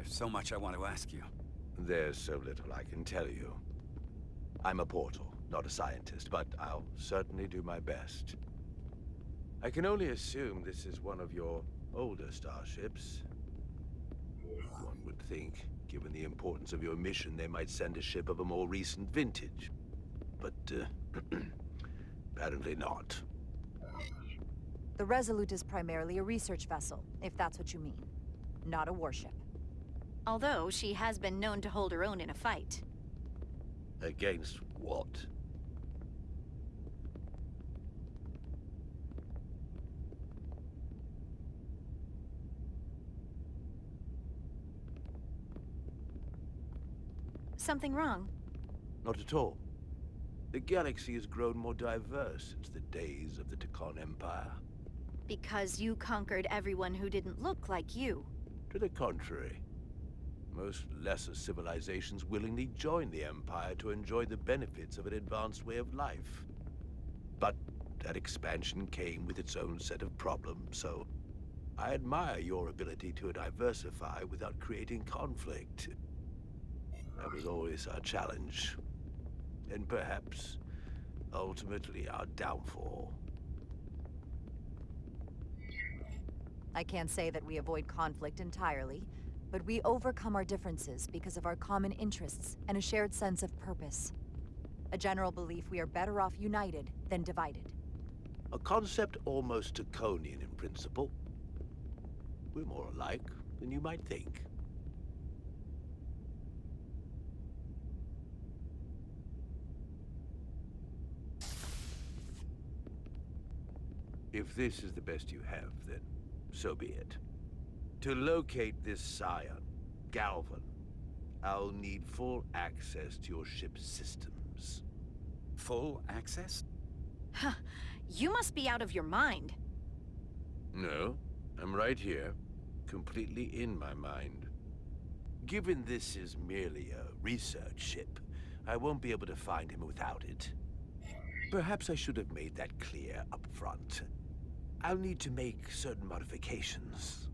There's so much I want to ask you. There's so little I can tell you. I'm a portal, not a scientist, but I'll certainly do my best. I can only assume this is one of your older starships. One would think, given the importance of your mission, they might send a ship of a more recent vintage. But, apparently not. The Resolute is primarily a research vessel, if that's what you mean. Not a warship. Although she has been known to hold her own in a fight. Against what? Something wrong? Not at all. The galaxy has grown more diverse since the days of the Tekon Empire. Because you conquered everyone who didn't look like you. To the contrary. Most lesser civilizations willingly joined the Empire to enjoy the benefits of an advanced way of life. But that expansion came with its own set of problems, so I admire your ability to diversify without creating conflict. That was always our challenge. And perhaps, ultimately, our downfall. I can't say that we avoid conflict entirely, but we overcome our differences because of our common interests and a shared sense of purpose. A general belief we are better off united than divided. A concept almost Tekonian in principle. We're more alike than you might think. If this is the best you have, then so be it. To locate this scion, Galvan, I'll need full access to your ship's systems. Full access? Huh. You must be out of your mind. No, I'm right here, completely in my mind. Given this is merely a research ship, I won't be able to find him without it. Perhaps I should have made that clear up front. I'll need to make certain modifications.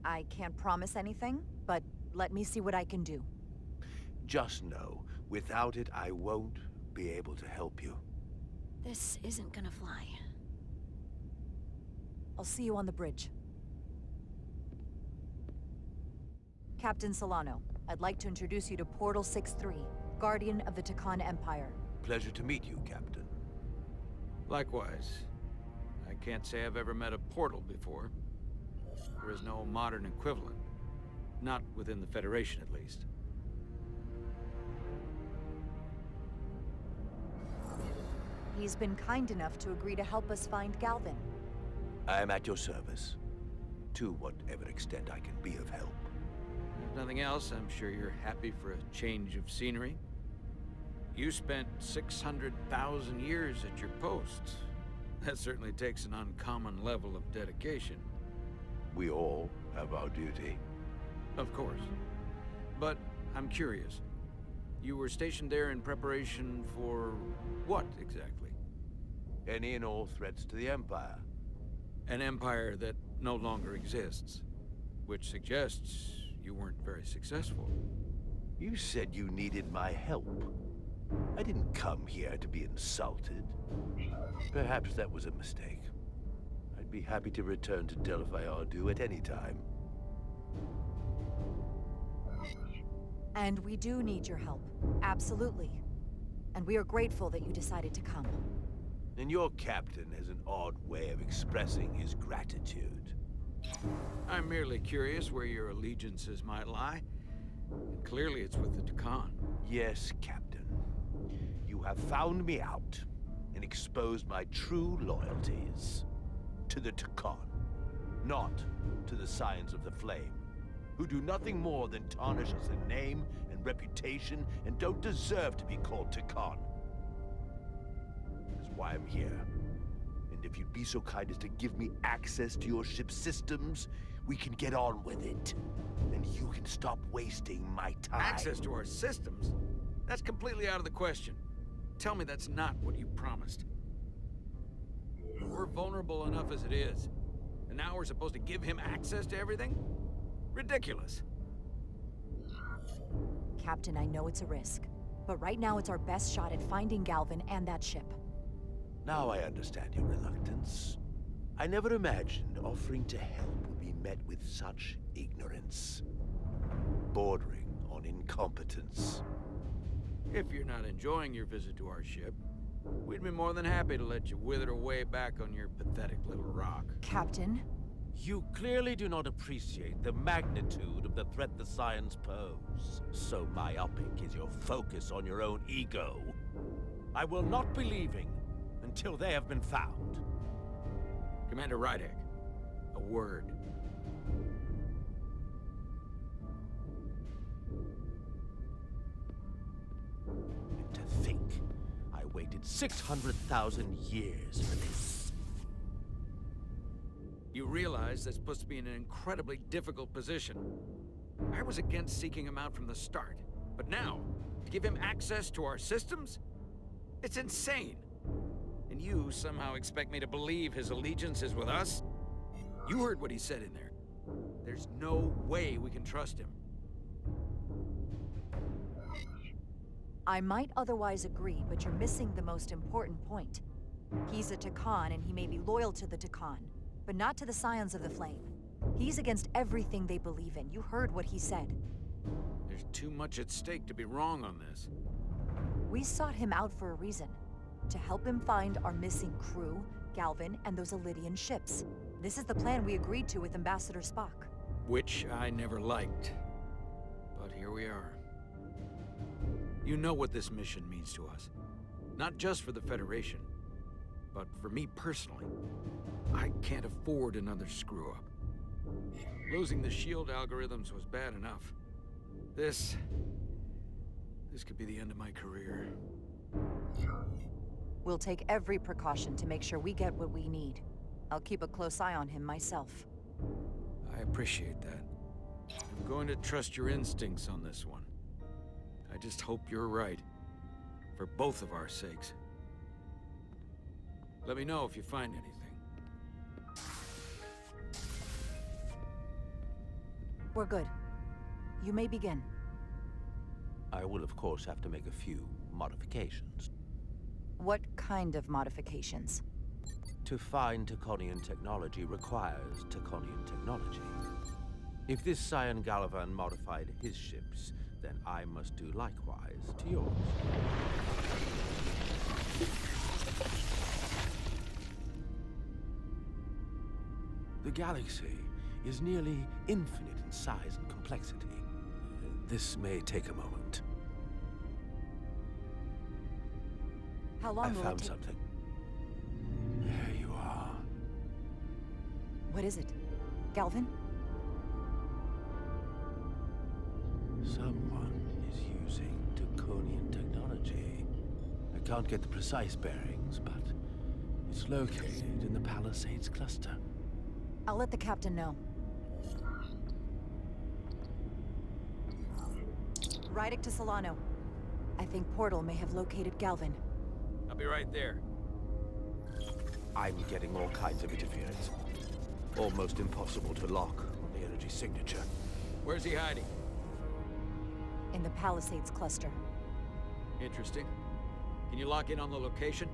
I can't promise anything, but let me see what I can do. Just know, without it, I won't be able to help you. This isn't gonna fly. I'll see you on the bridge. Captain Solano, I'd like to introduce you to Portal 6-3, Guardian of the Tekon Empire. Pleasure to meet you, Captain. Likewise. I can't say I've ever met a portal before. There is no modern equivalent. Not within the Federation, at least. He's been kind enough to agree to help us find Galvan. I am at your service. To whatever extent I can be of help. If nothing else, I'm sure you're happy for a change of scenery. You spent 600,000 years at your post. That certainly takes an uncommon level of dedication. We all have our duty. Of course. But I'm curious. You were stationed there in preparation for what, exactly? Any and all threats to the Empire. An empire that no longer exists. Which suggests you weren't very successful. You said you needed my help. I didn't come here to be insulted. Perhaps that was a mistake. I'd be happy to return to Delphi Ardu at any time. And we do need your help. Absolutely. And we are grateful that you decided to come. And your captain has an odd way of expressing his gratitude. I'm merely curious where your allegiances might lie. And clearly it's with the Tekon. Yes, Captain. You have found me out and exposed my true loyalties. To the Tekon, not to the Scions of the Flame, who do nothing more than tarnish us in name and reputation and don't deserve to be called Tekon. That's why I'm here. And if you'd be so kind as to give me access to your ship's systems, we can get on with it. And you can stop wasting my time. Access to our systems? That's completely out of the question. Tell me that's not what you promised. We're vulnerable enough as it is. And now we're supposed to give him access to everything? Ridiculous. Captain, I know it's a risk, but right now it's our best shot at finding Galvin and that ship. Now I understand your reluctance. I never imagined offering to help would be met with such ignorance, bordering on incompetence. If you're not enjoying your visit to our ship, we'd be more than happy to let you wither away back on your pathetic little rock. Captain? You clearly do not appreciate the magnitude of the threat the Scions pose. So myopic is your focus on your own ego. I will not be leaving until they have been found. Commander Rydek, a word. And to think, I waited 600,000 years for this. You realize that's supposed to be in an incredibly difficult position. I was against seeking him out from the start, but now, to give him access to our systems? It's insane. And you somehow expect me to believe his allegiance is with us? You heard what he said in there. There's no way we can trust him. I might otherwise agree, but you're missing the most important point. He's a Takan, and he may be loyal to the Takan, but not to the Scions of the Flame. He's against everything they believe in. You heard what he said. There's too much at stake to be wrong on this. We sought him out for a reason. To help him find our missing crew, Galvin, and those Elydian ships. This is the plan we agreed to with Ambassador Spock. Which I never liked. But here we are. You know what this mission means to us. Not just for the Federation, but for me personally. I can't afford another screw-up. Losing the shield algorithms was bad enough. This could be the end of my career. We'll take every precaution to make sure we get what we need. I'll keep a close eye on him myself. I appreciate that. I'm going to trust your instincts on this one. I just hope you're right. For both of our sakes. Let me know if you find anything. We're good. You may begin. I will, of course, have to make a few modifications. What kind of modifications? To find Taconian technology requires Taconian technology. If this Scion Gallivan modified his ships, then I must do likewise to yours. The galaxy is nearly infinite in size and complexity. This may take a moment. How long I will it found take? something. There you are. What is it? Galvin? Someone is using Taconian technology. I can't get the precise bearings, but it's located in the Palisades cluster. I'll let the captain know. Rydek to Solano. I think Portal may have located Galvin. I'll be right there. I'm getting all kinds of interference. Almost impossible to lock on the energy signature. Where's he hiding? In the Palisades cluster. Interesting. Can you lock in on the location?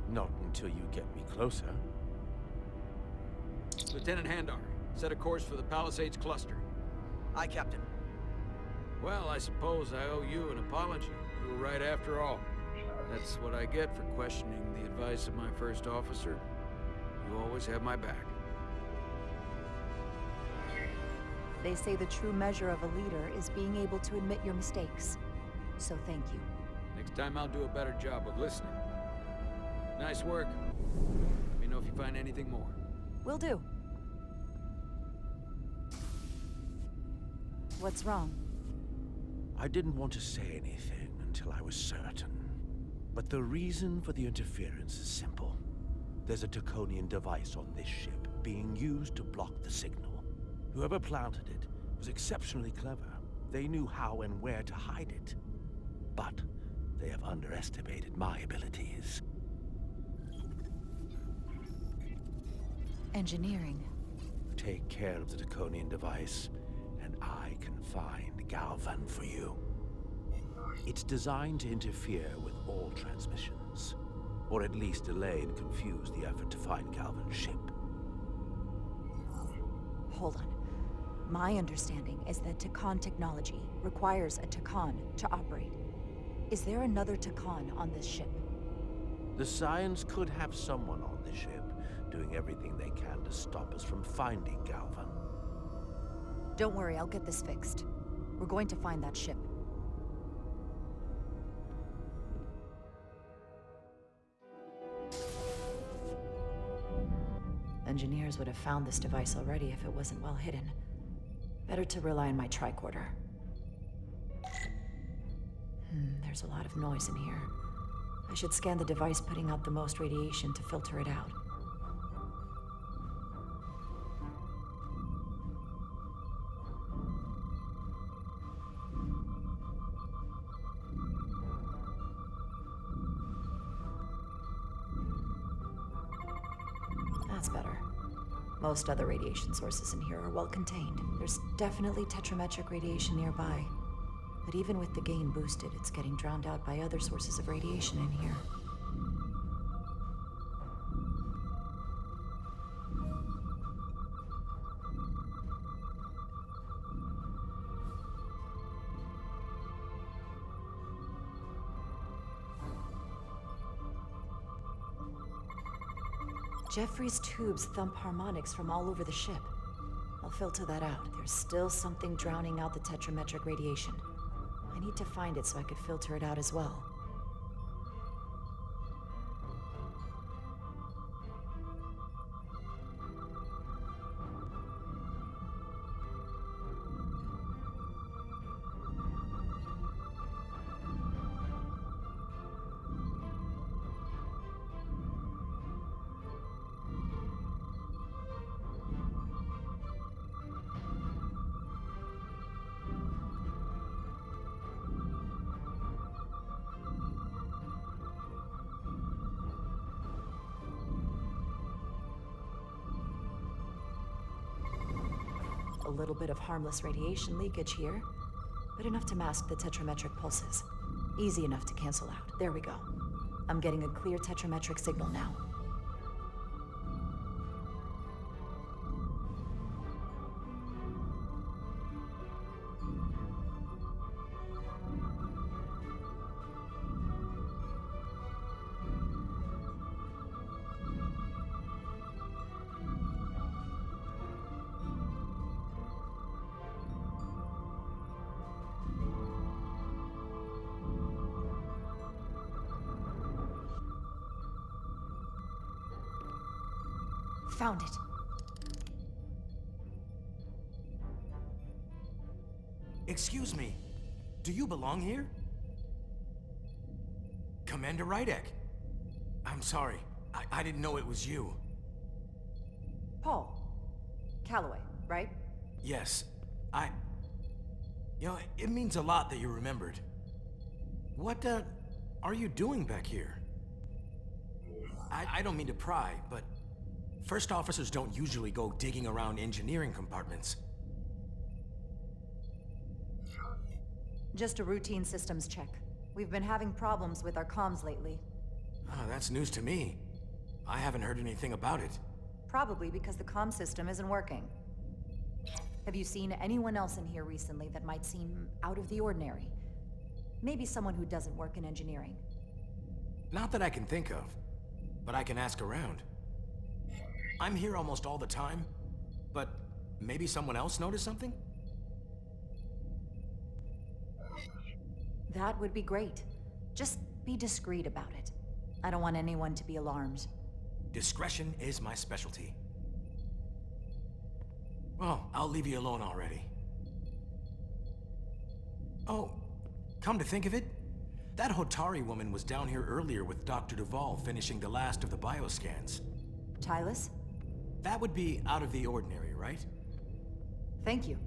Not until you get me closer. Lieutenant Handar, set a course for the Palisades cluster. Aye, Captain. Well, I suppose I owe you an apology. You were right after all. That's what I get for questioning the advice of my first officer. You always have my back. They say the true measure of a leader is being able to admit your mistakes. So thank you. Next time I'll do a better job of listening. Nice work. Let me know if you find anything more. Will do. What's wrong? I didn't want to say anything until I was certain. But the reason for the interference is simple. There's a Taconian device on this ship being used to block the signal. Whoever planted it was exceptionally clever. They knew how and where to hide it. But they have underestimated my abilities. Engineering. take care of the Draconian device, and I can find Galvan for you. It's designed to interfere with all transmissions, or at least delay and confuse the effort to find Galvan's ship. Hold on. My understanding is that Takan technology requires a Takan to operate. Is there another Takan on this ship? The Scions could have someone on the ship, doing everything they can to stop us from finding Galvan. Don't worry, I'll get this fixed. We're going to find that ship. Engineers would have found this device already if it wasn't well hidden. Better to rely on my tricorder. There's a lot of noise in here. I should scan the device putting out the most radiation to filter it out. That's better. Most other radiation sources in here are well contained. There's definitely tetrametric radiation nearby. But even with the gain boosted, it's getting drowned out by other sources of radiation in here. Jeffrey's tubes thump harmonics from all over the ship. I'll filter that out. There's still something drowning out the tetrametric radiation. I need to find it so I could filter it out as well. A little bit of harmless radiation leakage here, but enough to mask the tetrametric pulses. Easy enough to cancel out. There we go. I'm getting a clear tetrametric signal now. Found it. Excuse me. Do you belong here? Commander Rydek. I'm sorry. I didn't know it was you. Paul. Calloway, right? Yes. You know, it means a lot that you remembered. What, are you doing back here? I don't mean to pry, but first officers don't usually go digging around engineering compartments. Just a routine systems check. We've been having problems with our comms lately. Oh, that's news to me. I haven't heard anything about it. Probably because the comm system isn't working. Have you seen anyone else in here recently that might seem out of the ordinary? Maybe someone who doesn't work in engineering. Not that I can think of, but I can ask around. I'm here almost all the time, but maybe someone else noticed something? That would be great. Just be discreet about it. I don't want anyone to be alarmed. Discretion is my specialty. Well, I'll leave you alone already. Oh, come to think of it, that Hotari woman was down here earlier with Dr. Duvall finishing the last of the bioscans. Tylus? That would be out of the ordinary, right? Thank you.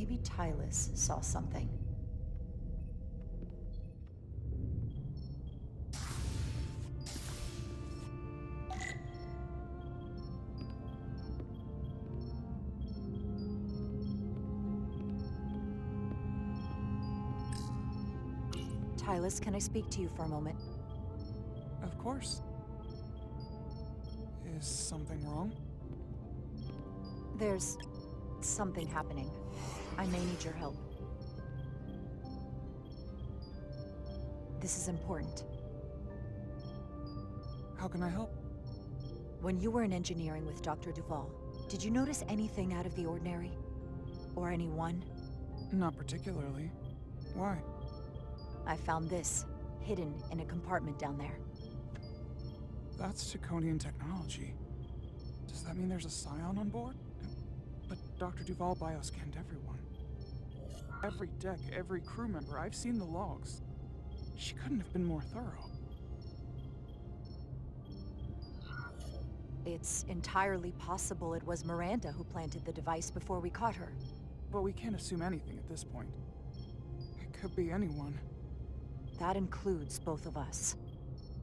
Maybe Tylus saw something. Tylus, can I speak to you for a moment? Of course. Is something wrong? There's something happening. I may need your help. This is important. How can I help? When you were in engineering with Dr. Duval, did you notice anything out of the ordinary? Or anyone? Not particularly. Why? I found this, hidden in a compartment down there. That's Draconian technology. Does that mean there's a scion on board? But Dr. Duval bioscanned everyone. Every deck, every crew member, I've seen the logs. She couldn't have been more thorough. It's entirely possible it was Miranda who planted the device before we caught her. But we can't assume anything at this point. It could be anyone. That includes both of us.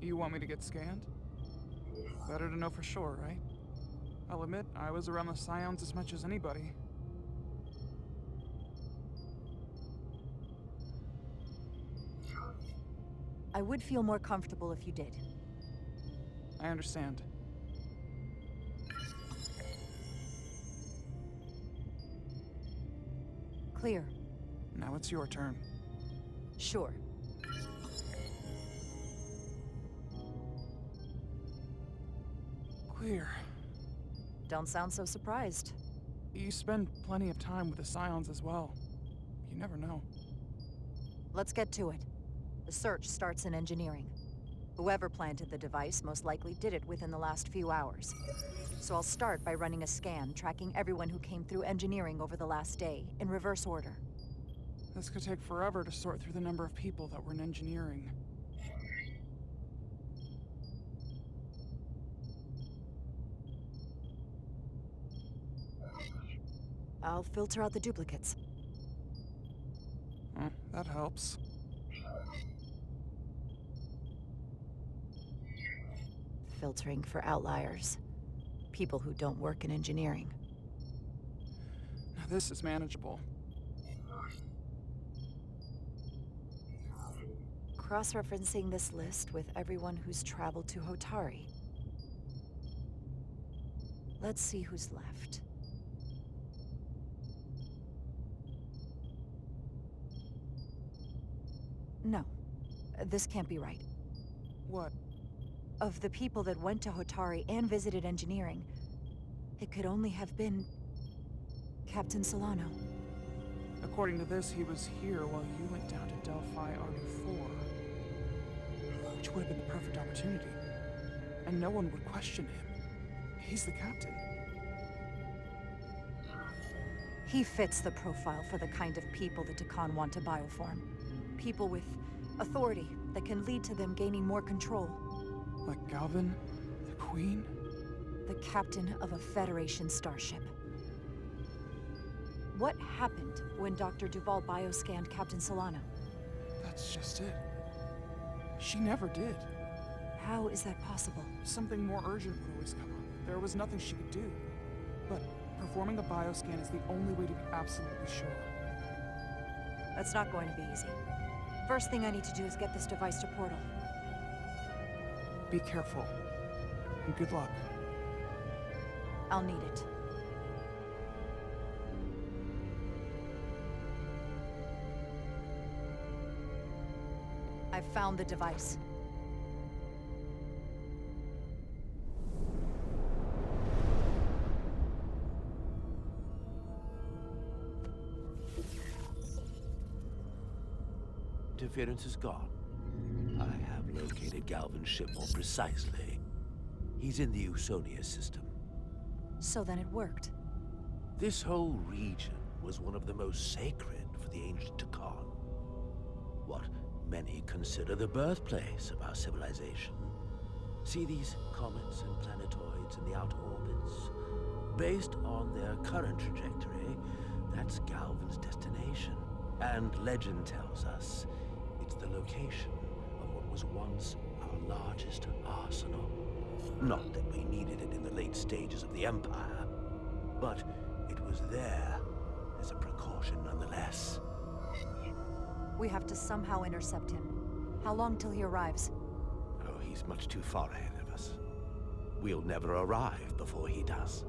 You want me to get scanned? Better to know for sure, right? I'll admit, I was around the Scions as much as anybody. I would feel more comfortable if you did. I understand. Clear. Now it's your turn. Sure. Clear. Don't sound so surprised. You spend plenty of time with the Scions as well. You never know. Let's get to it. The search starts in engineering. Whoever planted the device most likely did it within the last few hours. So I'll start by running a scan, tracking everyone who came through engineering over the last day, in reverse order. This could take forever to sort through the number of people that were in engineering. I'll filter out the duplicates. That helps. Filtering for outliers. People who don't work in engineering. Now this is manageable. Cross-referencing this list with everyone who's traveled to Hotari. Let's see who's left. No, this can't be right. What? Of the people that went to Hotari and visited engineering, it could only have been Captain Solano. According to this, he was here while you went down to Delphi RD4. Which would have been the perfect opportunity. And no one would question him. He's the captain. He fits the profile for the kind of people the Takan want to bioform. People with authority that can lead to them gaining more control. Like Galvin, the Queen? The captain of a Federation starship. What happened when Dr. Duval bioscanned Captain Solano? That's just it. She never did. How is that possible? Something more urgent would always come up. There was nothing she could do. But performing a bioscan is the only way to be absolutely sure. That's not going to be easy. First thing I need to do is get this device to Portal. Be careful. And good luck. I'll need it. I've found the device. Interference is gone. I have located Galvin's ship more precisely. He's in the Usonia system. So then it worked. This whole region was one of the most sacred for the ancient Takan. What many consider the birthplace of our civilization. See these comets and planetoids in the outer orbits? Based on their current trajectory, That's Galvin's destination. And legend tells us it's the location of what was once our largest arsenal. Not that we needed it in the late stages of the Empire, but it was there as a precaution nonetheless. We have to somehow intercept him. How long till he arrives? Oh, he's much too far ahead of us. We'll never arrive before he does.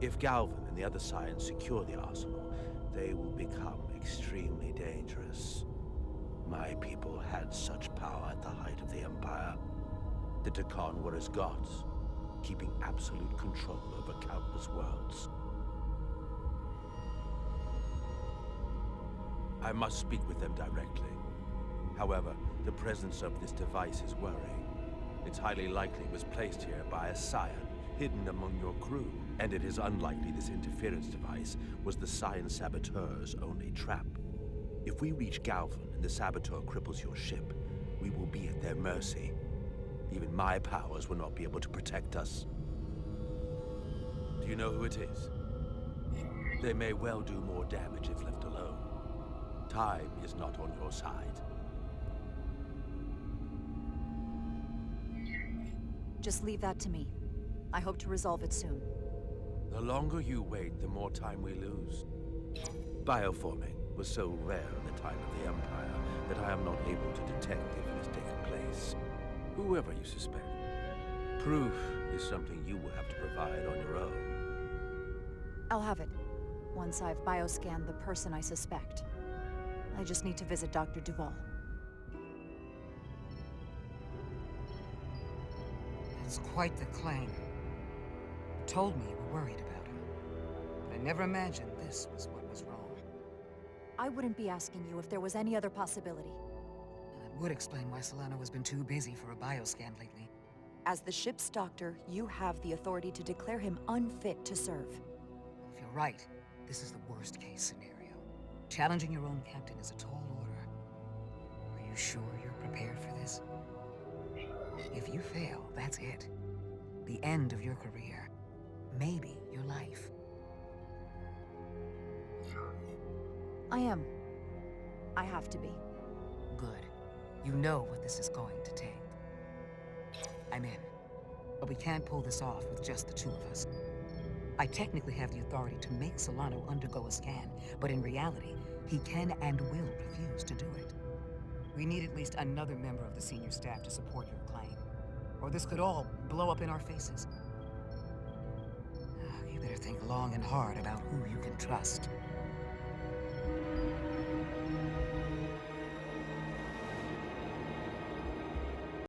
If Galvin and the other Scions secure the arsenal, they will become extremely dangerous. My people had such power at the height of the Empire. The Takan were as gods, keeping absolute control over countless worlds. I must speak with them directly. However, the presence of this device is worrying. It's highly likely it was placed here by a Scion, hidden among your crew, and it is unlikely this interference device was the Scion Saboteur's only trap. If we reach Galvin and the Saboteur cripples your ship, we will be at their mercy. Even my powers will not be able to protect us. Do you know who it is? They may well do more damage if left alone. Time is not on your side. Just leave that to me. I hope to resolve it soon. The longer you wait, the more time we lose. Bioforming was so rare in the time of the Empire that I am not able to detect if it has taken place. Whoever you suspect, proof is something you will have to provide on your own. I'll have it, once I've bioscanned the person I suspect. I just need to visit Dr. Duval. That's quite the claim. Told me you were worried about him, but I never imagined this was what was wrong. I wouldn't be asking you if there was any other possibility. That would explain why Solano has been too busy for a bioscan lately. As the ship's doctor, you have the authority to declare him unfit to serve. If you're right, this is the worst-case scenario. Challenging your own captain is a tall order. Are you sure you're prepared for this? If you fail, that's it. The end of your career. Maybe your life. I am. I have to be. Good. You know what this is going to take. I'm in. But we can't pull this off with just the two of us. I technically have the authority to make Solano undergo a scan, but in reality, he can and will refuse to do it. We need at least another member of the senior staff to support your claim, or this could all blow up in our faces. You better think long and hard about who you can trust.